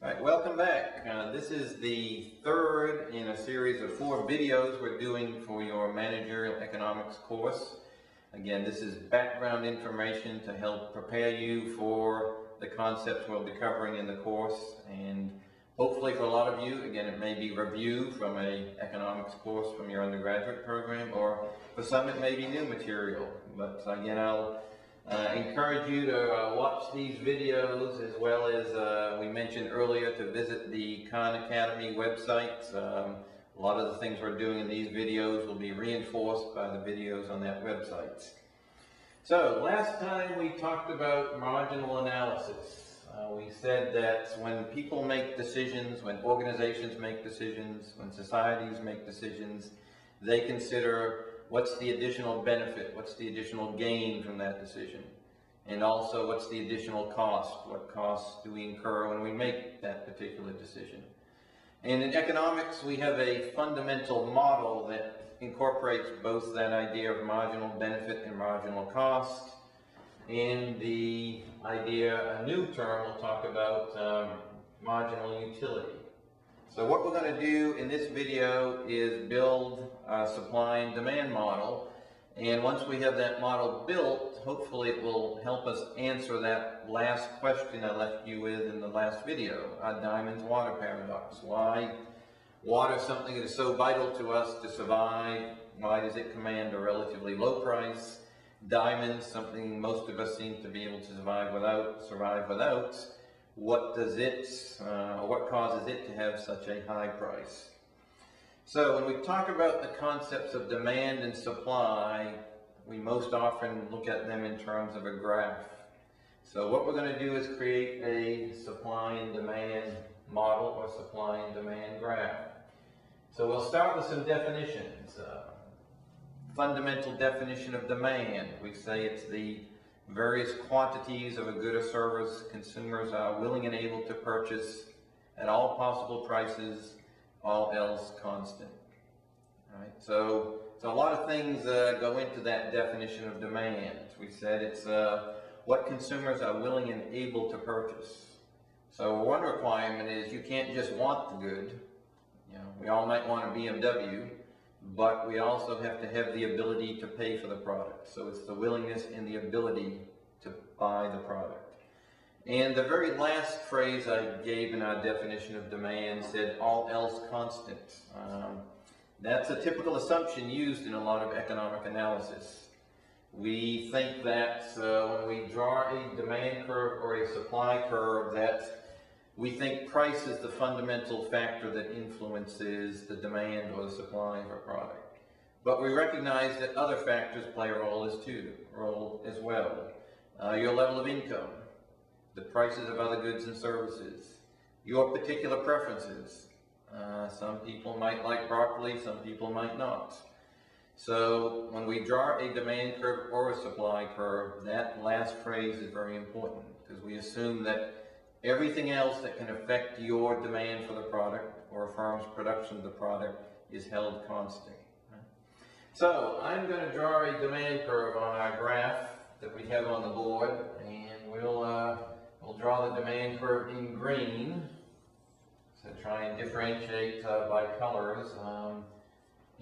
All right, welcome back. This is the third in a series of 4 videos we're doing for your managerial economics course. Again, this is background information to help prepare you for the concepts we'll be covering in the course, and hopefully for a lot of you, again, it may be review from an economics course from your undergraduate program, or for some it may be new material. But again, I'll encourage you to watch these videos, as well as we mentioned earlier, to visit the Khan Academy website. A lot of the things we're doing in these videos will be reinforced by the videos on that website. So last time we talked about marginal analysis. We said that when people make decisions, when organizations make decisions, when societies make decisions, they consider what's the additional benefit, what's the additional gain from that decision, and also what's the additional cost, what costs do we incur when we make that particular decision. And in economics, we have a fundamental model that incorporates both that idea of marginal benefit and marginal cost, and the idea, a new term we'll talk about, marginal utility. So what we're going to do in this video is build a supply and demand model, and once we have that model built, hopefully it will help us answer that last question I left you with in the last video, Diamond's water paradox. Why water is something that is so vital to us to survive? Why does it command a relatively low price? Diamonds, something most of us seem to be able to survive without. What does it, what causes it to have such a high price? So when we talk about the concepts of demand and supply, we most often look at them in terms of a graph. So what we're going to do is create a supply and demand model, or supply and demand graph. So we'll start with some definitions. Fundamental definition of demand. We say it's the various quantities of a good or service consumers are willing and able to purchase at all possible prices, all else constant. All right, so a lot of things go into that definition of demand. We said it's what consumers are willing and able to purchase. So one requirement is you can't just want the good. You know, we all might want a BMW, but we also have to have the ability to pay for the product. So it's the willingness and the ability to buy the product. And the very last phrase I gave in our definition of demand said all else constant. That's a typical assumption used in a lot of economic analysis. We think that when we draw a demand curve or a supply curve, that we think price is the fundamental factor that influences the demand or the supply of a product. But we recognize that other factors play a role as well. Your level of income, the prices of other goods and services, your particular preferences. Some people might like broccoli, some people might not. So when we draw a demand curve or a supply curve, that last phrase is very important, because we assume that everything else that can affect your demand for the product or a firm's production of the product is held constant. So I'm going to draw a demand curve on our graph that we have on the board, and we'll draw the demand curve in green. So try and differentiate by colors.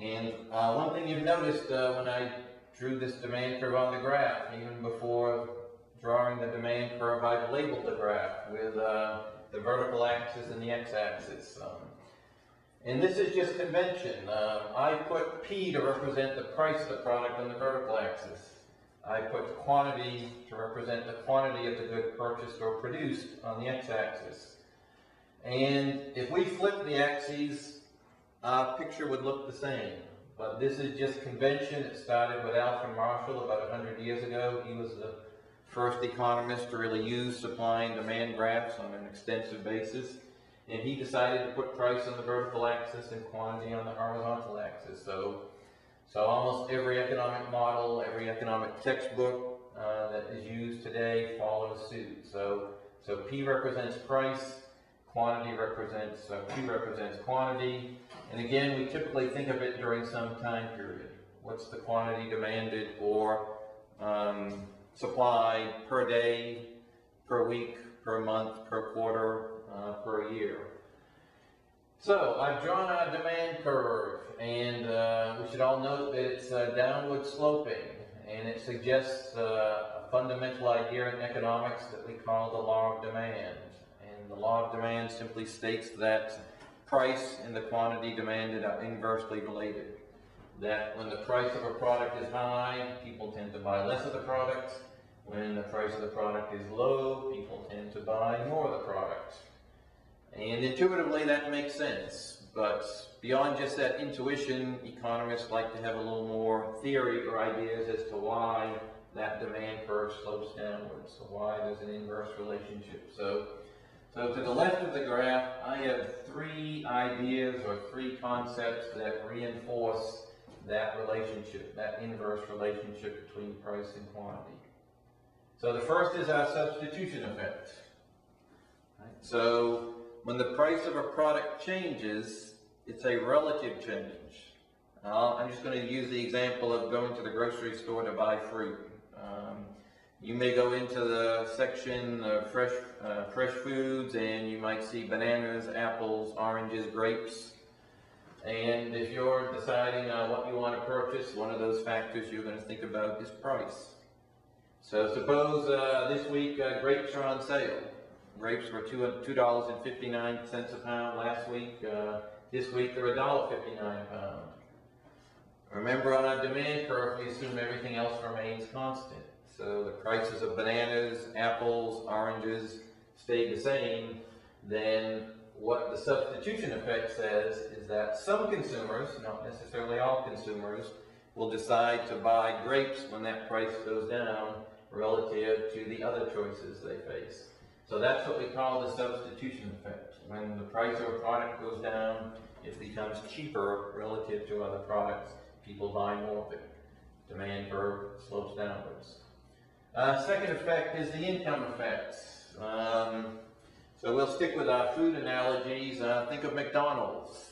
And one thing you've noticed when I drew this demand curve on the graph, even before drawing the demand curve, I've labeled the graph with the vertical axis and the x-axis. And this is just convention. I put P to represent the price of the product on the vertical axis. I put quantity to represent the quantity of the good purchased or produced on the x-axis. And if we flip the axes, our picture would look the same. But this is just convention. It started with Alfred Marshall about 100 years ago. He was the first economist to really use supply and demand graphs on an extensive basis. And he decided to put price on the vertical axis and quantity on the horizontal axis. So almost every economic model, every economic textbook that is used today follows suit. So P represents price, quantity represents, Q represents quantity. And again, we typically think of it during some time period. What's the quantity demanded or supply per day, per week, per month, per quarter, per year? So I've drawn our demand curve, and we should all note that it's downward sloping, and it suggests a fundamental idea in economics that we call the law of demand. And the law of demand simply states that price and the quantity demanded are inversely related. That when the price of a product is high, people tend to buy less of the product. When the price of the product is low, people tend to buy more of the product. And intuitively that makes sense, but beyond just that intuition, economists like to have a little more theory or ideas as to why that demand curve slopes downwards, so why there's an inverse relationship. So to the left of the graph, I have three ideas or three concepts that reinforce that relationship, that inverse relationship between price and quantity. So the first is our substitution effect. Right? So when the price of a product changes, it's a relative change. I'm just going to use the example of going to the grocery store to buy fruit. You may go into the section of fresh foods, and you might see bananas, apples, oranges, grapes. And if you're deciding what you want to purchase, one of those factors you're going to think about is price. So suppose this week grapes are on sale. Grapes were $2.59 a pound last week. This week they're $1.59 a pound. Remember, on our demand curve, we assume everything else remains constant. So the prices of bananas, apples, oranges stayed the same. Then what the substitution effect says is that some consumers, not necessarily all consumers, will decide to buy grapes when that price goes down relative to the other choices they face. So that's what we call the substitution effect. When the price of a product goes down, it becomes cheaper relative to other products. People buy more of it. Demand curve slopes downwards. Second effect is the income effect. So we'll stick with our food analogies. Think of McDonald's.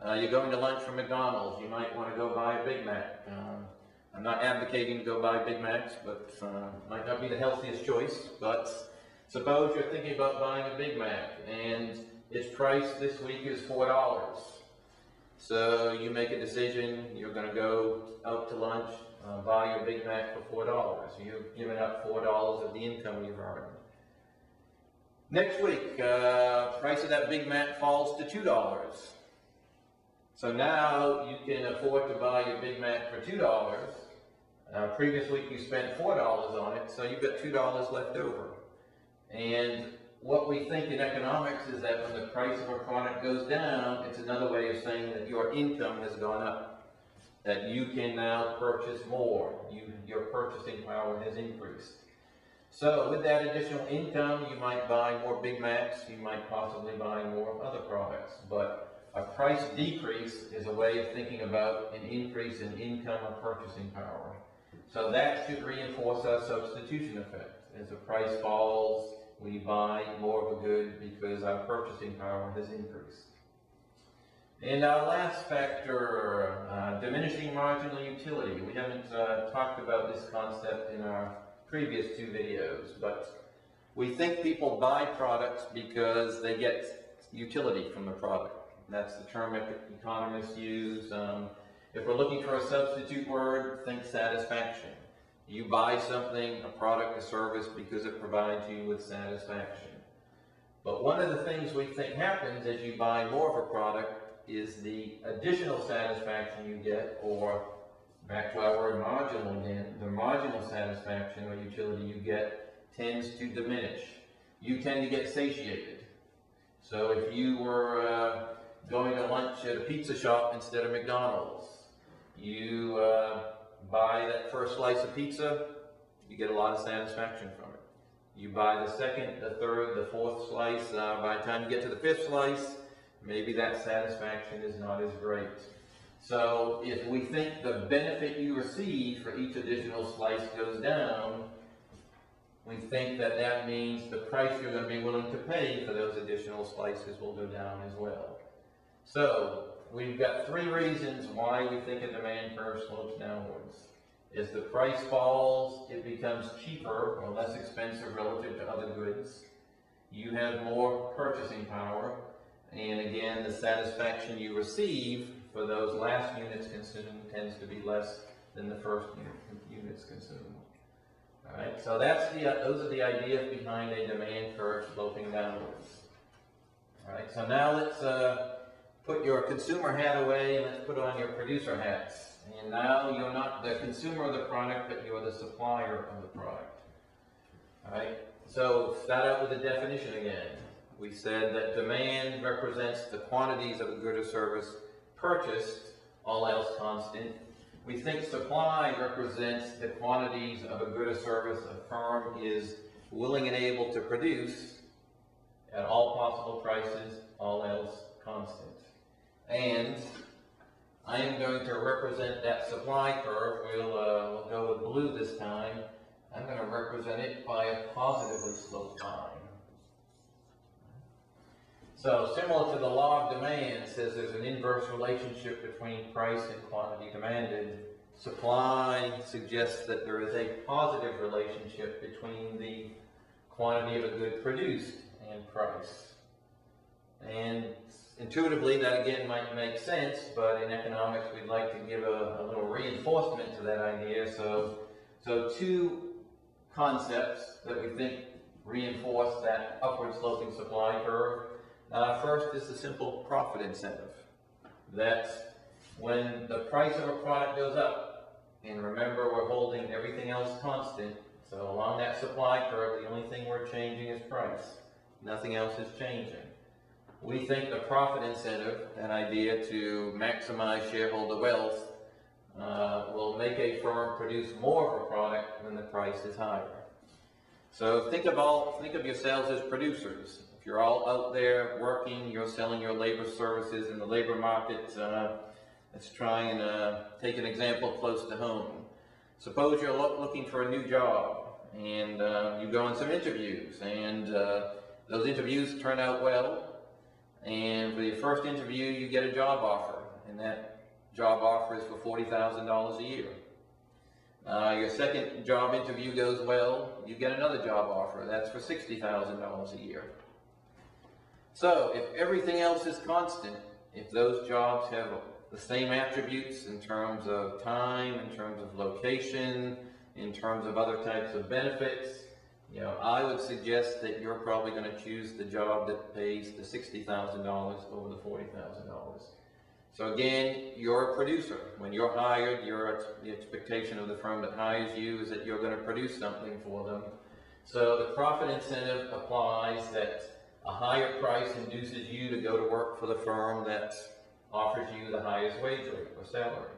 You're going to lunch from McDonald's. You might want to go buy a Big Mac. I'm not advocating to go buy Big Macs, but might not be the healthiest choice. But suppose you're thinking about buying a Big Mac, and its price this week is $4. So you make a decision, you're going to go out to lunch, buy your Big Mac for $4. You've given up $4 of the income you've earned. Next week, price of that Big Mac falls to $2. So now you can afford to buy your Big Mac for $2. Previous week you spent $4 on it, so you've got $2 left over. And what we think in economics is that when the price of a product goes down, it's another way of saying that your income has gone up, that you can now purchase more. Your purchasing power has increased. So with that additional income, you might buy more Big Macs, you might possibly buy more other products. But a price decrease is a way of thinking about an increase in income or purchasing power. So that should reinforce our substitution effect. As the price falls, we buy more of a good because our purchasing power has increased. And our last factor, diminishing marginal utility. We haven't talked about this concept in our previous two videos, but we think people buy products because they get utility from the product. That's the term economists use. If we're looking for a substitute word, think satisfaction. You buy something, a product, a service, because it provides you with satisfaction. But one of the things we think happens as you buy more of a product is the additional satisfaction you get, or back to our word marginal again, the marginal satisfaction or utility you get tends to diminish. You tend to get satiated. So if you were going to lunch at a pizza shop instead of McDonald's, you buy that first slice of pizza, you get a lot of satisfaction from it. You buy the second, the third, the fourth slice, by the time you get to the fifth slice, maybe that satisfaction is not as great. So if we think the benefit you receive for each additional slice goes down, we think that that means the price you're going to be willing to pay for those additional slices will go down as well. So we've got three reasons why we think a demand curve slopes downwards. As the price falls, it becomes cheaper or less expensive relative to other goods. You have more purchasing power, And again, the satisfaction you receive for those last units consumed tends to be less than the first units consumed. All right, so those are the ideas behind a demand curve sloping downwards. All right, so now let's put your consumer hat away and let's put on your producer hats. And now you're not the consumer of the product, but you're the supplier of the product. All right, so start out with the definition again. We said that demand represents the quantities of a good or service purchased, all else constant. We think supply represents the quantities of a good or service a firm is willing and able to produce at all possible prices, all else constant. And I am going to represent that supply curve. We'll go with blue this time. I'm going to represent it by a positively sloped line. So similar to the law of demand, it says there's an inverse relationship between price and quantity demanded. Supply suggests that there is a positive relationship between the quantity of a good produced and price. And intuitively, that again might make sense, but in economics, we'd like to give a little reinforcement to that idea. So two concepts that we think reinforce that upward sloping supply curve. First is the simple profit incentive. That when the price of a product goes up, and remember we're holding everything else constant, so along that supply curve, the only thing we're changing is price. Nothing else is changing. We think the profit incentive, that idea to maximize shareholder wealth, will make a firm produce more of a product when the price is higher. So think of yourselves as producers. If you're all out there working, you're selling your labor services in the labor market. Let's try and take an example close to home. Suppose you're looking for a new job, and you go on some interviews, and those interviews turn out well, and for your first interview, you get a job offer, and that job offer is for $40,000 a year. Your second job interview goes well, you get another job offer, that's for $60,000 a year. So, if everything else is constant, if those jobs have the same attributes in terms of time, in terms of location, in terms of other types of benefits, I would suggest that you're probably going to choose the job that pays the $60,000 over the $40,000. So again, you're a producer. When you're hired, the expectation of the firm that hires you is that you're going to produce something for them. So the profit incentive applies that a higher price induces you to go to work for the firm that offers you the highest wage rate or salary.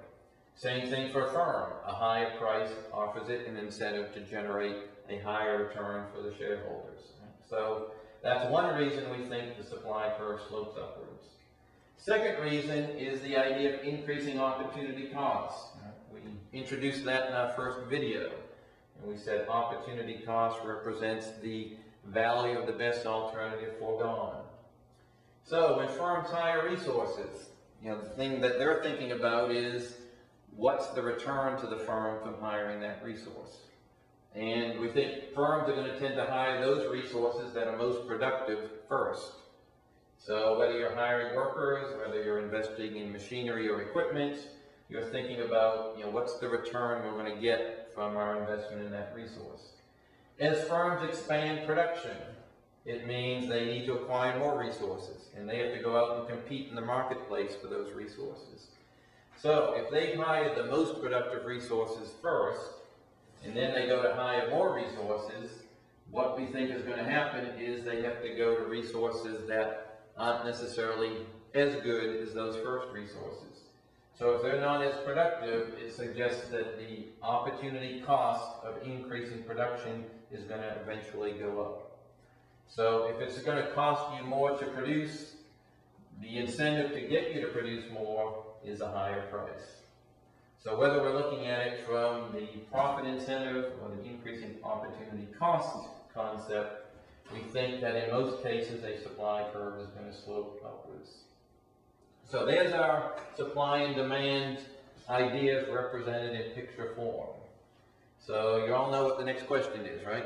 Same thing for a firm. A higher price offers it an incentive to generate a higher return for the shareholders. So that's one reason we think the supply curve slopes upwards. Second reason is the idea of increasing opportunity costs. We introduced that in our first video, and we said opportunity cost represents the value of the best alternative foregone. So when firms hire resources, the thing that they're thinking about is what's the return to the firm from hiring that resource. And we think firms are going to tend to hire those resources that are most productive first. So whether you're hiring workers, whether you're investing in machinery or equipment, you're thinking about, what's the return we're going to get from our investment in that resource. As firms expand production, it means they need to acquire more resources, and they have to go out and compete in the marketplace for those resources. So if they hire the most productive resources first, and then they go to hire more resources, what we think is going to happen is they have to go to resources that aren't necessarily as good as those first resources. So if they're not as productive, it suggests that the opportunity cost of increasing production is going to eventually go up. So if it's going to cost you more to produce, the incentive to get you to produce more is a higher price. So whether we're looking at it from the profit incentive or the increasing opportunity cost concept, we think that in most cases a supply curve is going to slope upwards. So there's our supply and demand ideas represented in picture form. So you all know what the next question is, right?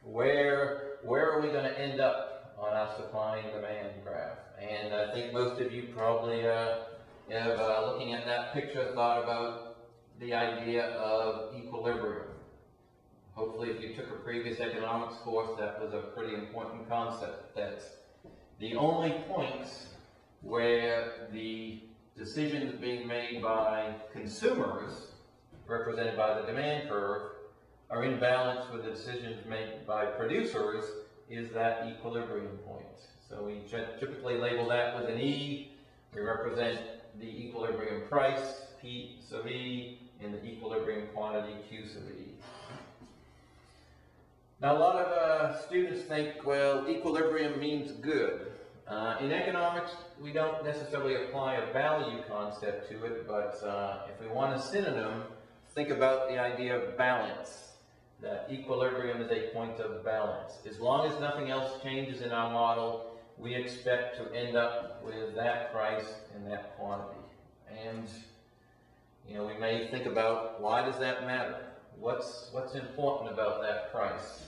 Where are we going to end up on our supply and demand graph. And I think most of you probably have, looking at that picture, thought about the idea of equilibrium. Hopefully, if you took a previous economics course, that was a pretty important concept. That's the only points where the decisions being made by consumers, represented by the demand curve, are in balance with the decisions made by producers, is that equilibrium point. So we typically label that with an E. We represent the equilibrium price, P sub E, and the equilibrium quantity, Q sub E. Now, a lot of students think, well, equilibrium means good. In economics, we don't necessarily apply a value concept to it, but if we want a synonym, think about the idea of balance. That equilibrium is a point of balance. As long as nothing else changes in our model, we expect to end up with that price and that quantity. And, you know, we may think about, why does that matter? What's important about that price?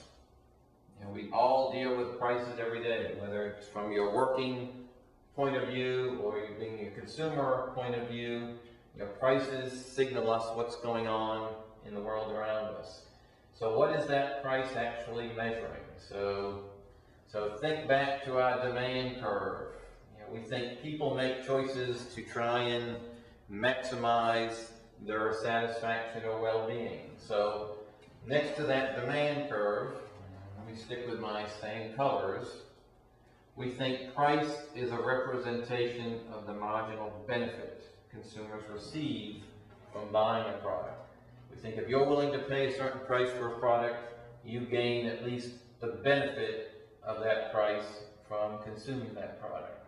You know, we all deal with prices every day, whether it's from your working point of view or you being a consumer point of view. You know, prices signal us what's going on in the world around us. So what is that price actually measuring? So think back to our demand curve. You know, we think people make choices to try and maximize their satisfaction or well-being. So next to that demand curve, let me stick with my same colors, we think price is a representation of the marginal benefit consumers receive from buying a product. We think if you're willing to pay a certain price for a product, you gain at least the benefit of that price from consuming that product.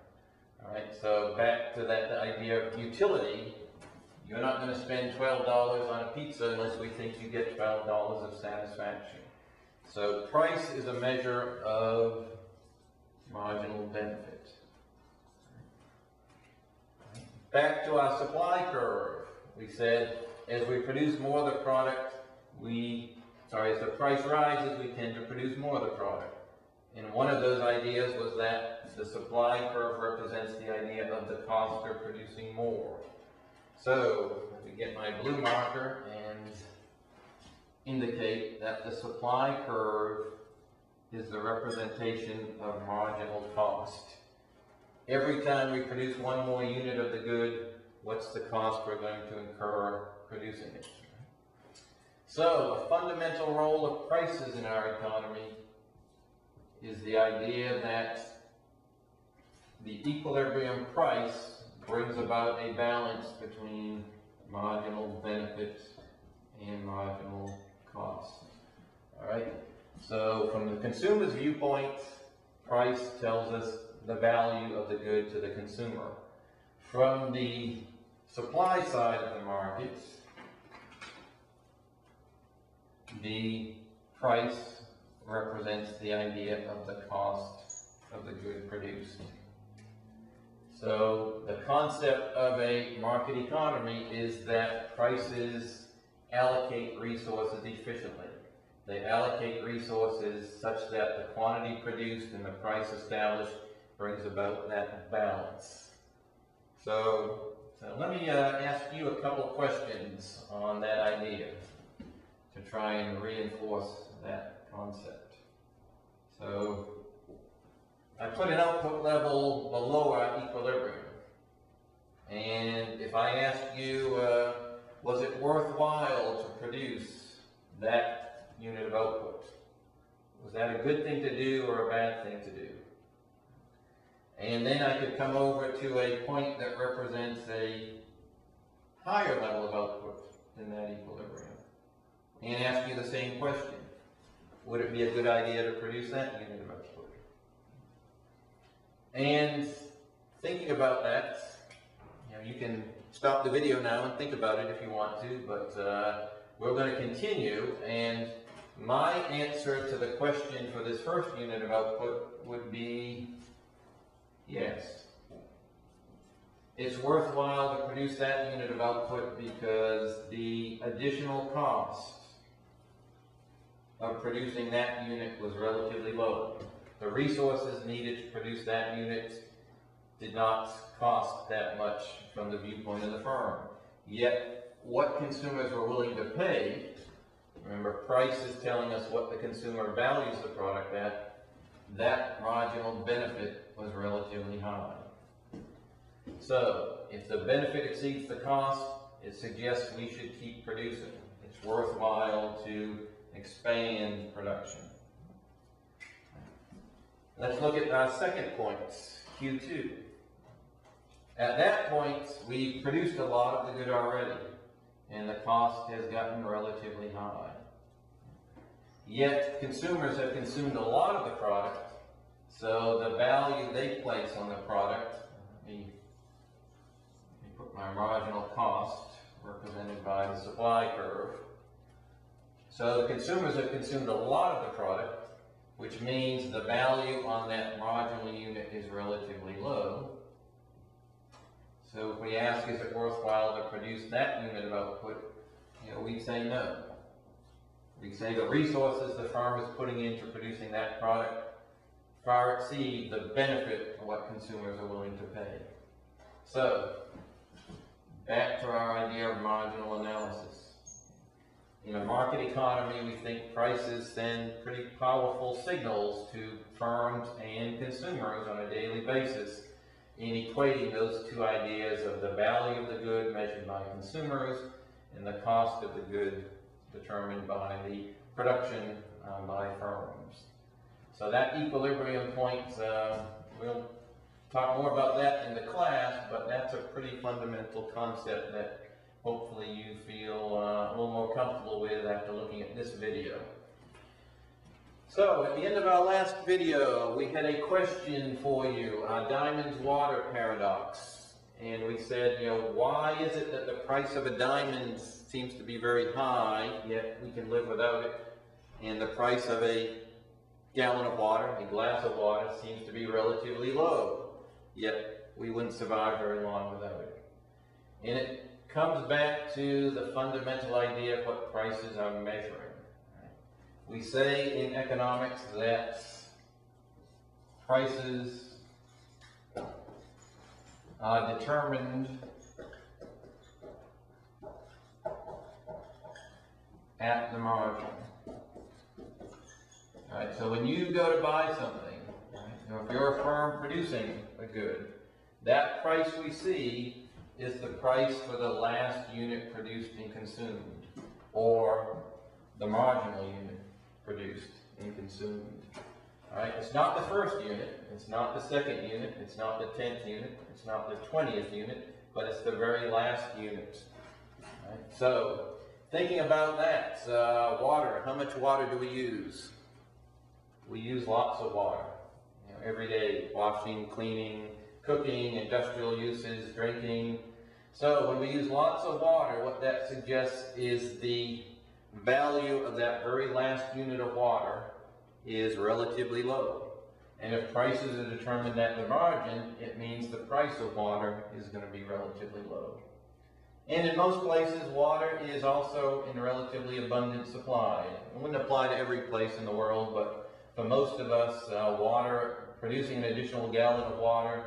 All right, so back to that idea of utility, you're not going to spend $12 on a pizza unless we think you get $12 of satisfaction. So price is a measure of marginal benefit. Back to our supply curve, we said as we produce more of the product, as the price rises, we tend to produce more of the product. And one of those ideas was that the supply curve represents the idea of the cost of producing more. So let me get my blue marker and indicate that the supply curve is the representation of marginal cost. Every time we produce one more unit of the good, what's the cost we're going to incur producing it? So, a fundamental role of prices in our economy is the idea that the equilibrium price brings about a balance between marginal benefit and marginal cost. All right? So, from the consumer's viewpoint, price tells us the value of the good to the consumer. From the supply side of the market, the price represents the idea of the cost of the good produced. So the concept of a market economy is that prices allocate resources efficiently. They allocate resources such that the quantity produced and the price established brings about that balance. So let me ask you a couple questions on that idea to try and reinforce that concept. So I put an output level below our equilibrium. And if I ask you, was it worthwhile to produce that unit of output? Was that a good thing to do or a bad thing to do? And then I could come over to a point that represents a higher level of output than that equilibrium and ask you the same question. Would it be a good idea to produce that unit of output? And thinking about that, you can stop the video now and think about it if you want to, but we're going to continue, and my answer to the question for this first unit of output would be yes. It's worthwhile to produce that unit of output because the additional cost of producing that unit was relatively low. the resources needed to produce that unit did not cost that much from the viewpoint of the firm. Yet, what consumers were willing to pay, remember, price is telling us what the consumer values the product at, that marginal benefit was relatively high. So, if the benefit exceeds the cost, it suggests we should keep producing. It's worthwhile to expand production. Let's look at our second point, Q2. At that point, we produced a lot of the good already, and the cost has gotten relatively high. Yet, consumers have consumed a lot of the product, so the value they place on the product, let me put my marginal cost, represented by the supply curve. So the consumers have consumed a lot of the product, which means the value on that marginal unit is relatively low. So if we ask, is it worthwhile to produce that unit of output, we say no. We say the resources the firm is putting into producing that product far exceed the benefit of what consumers are willing to pay. So, back to our idea of marginal analysis. In a market economy, we think prices send pretty powerful signals to firms and consumers on a daily basis in equating those two ideas of the value of the good measured by consumers and the cost of the good determined by the production by firms. So that equilibrium point, we'll talk more about that in the class, but that's a pretty fundamental concept that hopefully you feel a little more comfortable with after looking at this video. So, at the end of our last video, we had a question for you, Diamond's water paradox. And we said, why is it that the price of a diamond seems to be very high, yet we can live without it, and the price of a gallon of water, a glass of water, seems to be relatively low, yet we wouldn't survive very long without it. And it comes back to the fundamental idea of what prices are measuring. We say in economics that prices are determined at the margin. Right, so when you go to buy something, if you're a firm producing a good, that price we see is the price for the last unit produced and consumed, or the marginal unit produced and consumed. All right, it's not the first unit, it's not the second unit, it's not the 10th unit, it's not the 20th unit, but it's the very last unit. All right, so, thinking about that, water, how much water do we use? We use lots of water, every day, washing, cleaning, cooking, industrial uses, drinking. So when we use lots of water, what that suggests is the value of that very last unit of water is relatively low. And if prices are determined at the margin, it means the price of water is going to be relatively low. And in most places, water is also in relatively abundant supply. It wouldn't apply to every place in the world, but for most of us, producing an additional gallon of water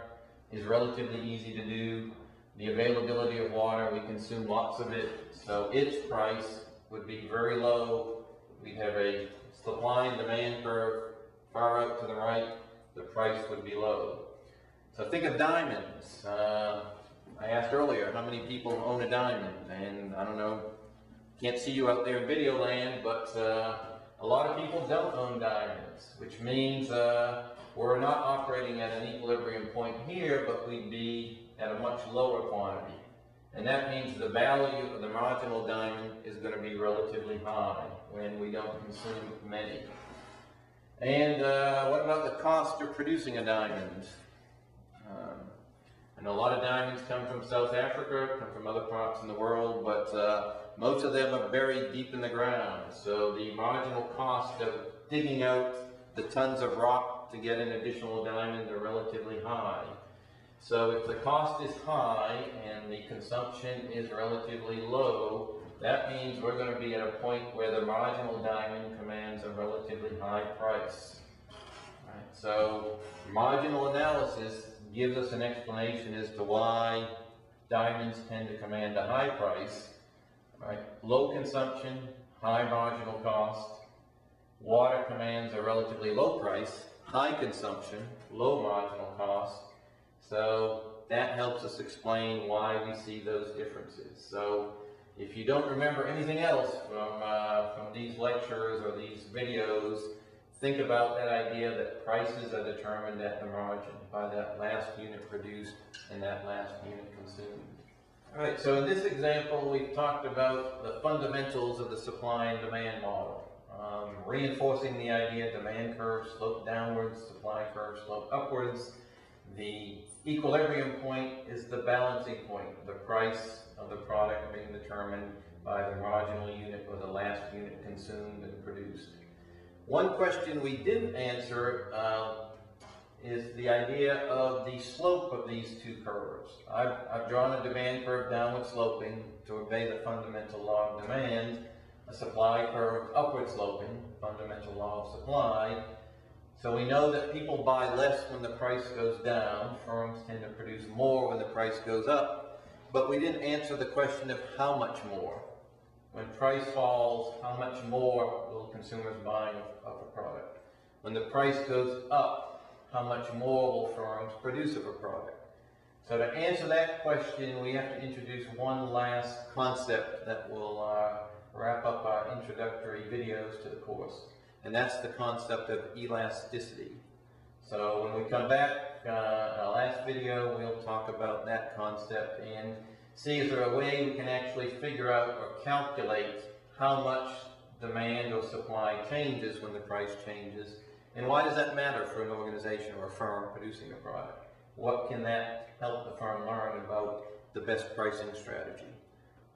is relatively easy to do. The availability of water, we consume lots of it, so its price would be very low. We'd have a supply and demand curve far out to the right, the price would be low. So think of diamonds. I asked earlier how many people own a diamond, and I don't know, can't see you out there in video land, but a lot of people don't own diamonds, which means we're not operating at an equilibrium point here, but we'd be at a much lower quantity. And that means the value of the marginal diamond is going to be relatively high when we don't consume many. And what about the cost of producing a diamond? I know a lot of diamonds come from South Africa, come from other parts in the world, but most of them are buried deep in the ground. So the marginal cost of digging out the tons of rock to get an additional diamond are relatively high. So if the cost is high and the consumption is relatively low, that means we're going to be at a point where the marginal diamond commands a relatively high price. Right. So marginal analysis gives us an explanation as to why diamonds tend to command a high price, right? Low consumption, high marginal cost. Water commands a relatively low price, high consumption, low marginal cost. So that helps us explain why we see those differences. So if you don't remember anything else from these lectures or these videos, think about that idea that prices are determined at the margin by that last unit produced and that last unit consumed. All right, so in this example, we've talked about the fundamentals of the supply and demand model, reinforcing the idea demand curve slope downwards, supply curve slope upwards. The equilibrium point is the balancing point, the price of the product being determined by the marginal unit or the last unit consumed and produced. One question we didn't answer is the idea of the slope of these two curves. I've drawn a demand curve downward sloping to obey the fundamental law of demand, a supply curve upward sloping, fundamental law of supply. So we know that people buy less when the price goes down. Firms tend to produce more when the price goes up. But we didn't answer the question of how much more. When price falls, how much more will consumers buy of a product? When the price goes up, how much more will firms produce of a product? So to answer that question, we have to introduce one last concept that will wrap up our introductory videos to the course. And that's the concept of elasticity. So when we come back, in our last video, we'll talk about that concept and see if there a way we can actually figure out or calculate how much demand or supply changes when the price changes, and why does that matter for an organization or a firm producing a product? What can that help the firm learn about the best pricing strategy?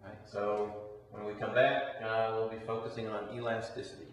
Right? So when we come back, we'll be focusing on elasticity.